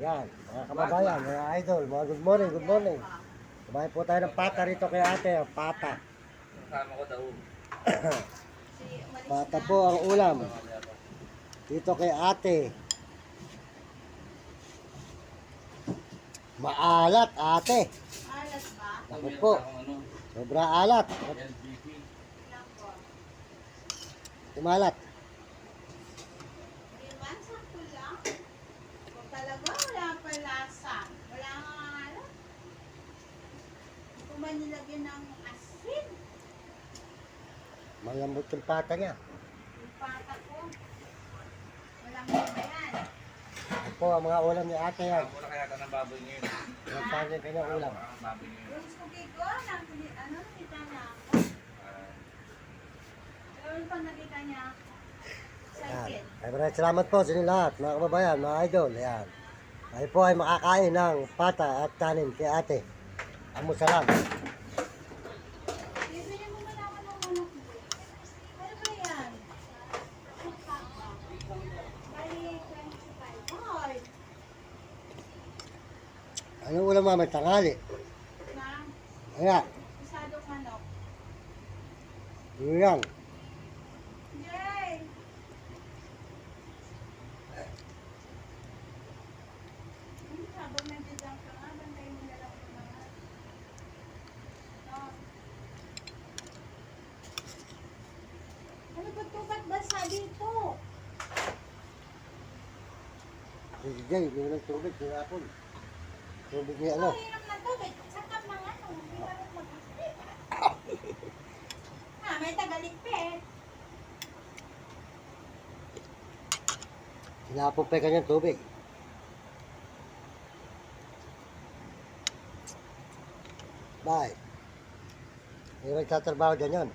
Yan, mga kababayan, mga idol, mga good morning, good morning. Kumain po tayo ng pata rito kay ate, ang pata. Kasama ko daw. Pata po ang ulam. Dito kay ate. Maalat, ate. Alas ba? Ako po, sobra alat. LGP. Ilang po? Tumalat. Iwan, sakto lang. Kung talaga wala pa lasa. Wala nga alam. Kung man nilagyan ng asin. Malambot yung pata niya. Yung pata ko. Walang iba yan. Ako po ang mga ulam ni ate yan. Wala kaya ka ng baboy ngayon. Yan tayo yung kanyang ulam. Ang baboy ngayon. Yung spaghetti ko, nakita niya ako. Pero pag nakita niya ako, Yan. excited. Ay, maraming salamat po sa inyo lahat, mga kababayan, mga idol. Yan. Ay po ay makakain ng pata at kanin kay ate. Amusalan. Bibili mo man ako ng manok mo. Ano ba yan? Bali, 25. Hoy! Anong ulam mamay? Tanghali. Na, Ayan. isadong manok. Yun lang. Yay! Habang nandiyan ka nga, bantayin mo na lang yung mga... No. Ano ba ito? Ba't basa dito? Sige, Jay, hindi mo ng tubig. Tinapon. Tubig niya ano. Inom na to. Sakap ng ano. Hindi marunong mag-isip. May tagaligpit. Tinapon pa yung kanyang tubig. Bye. Hindi magtatrabaho dyan yan.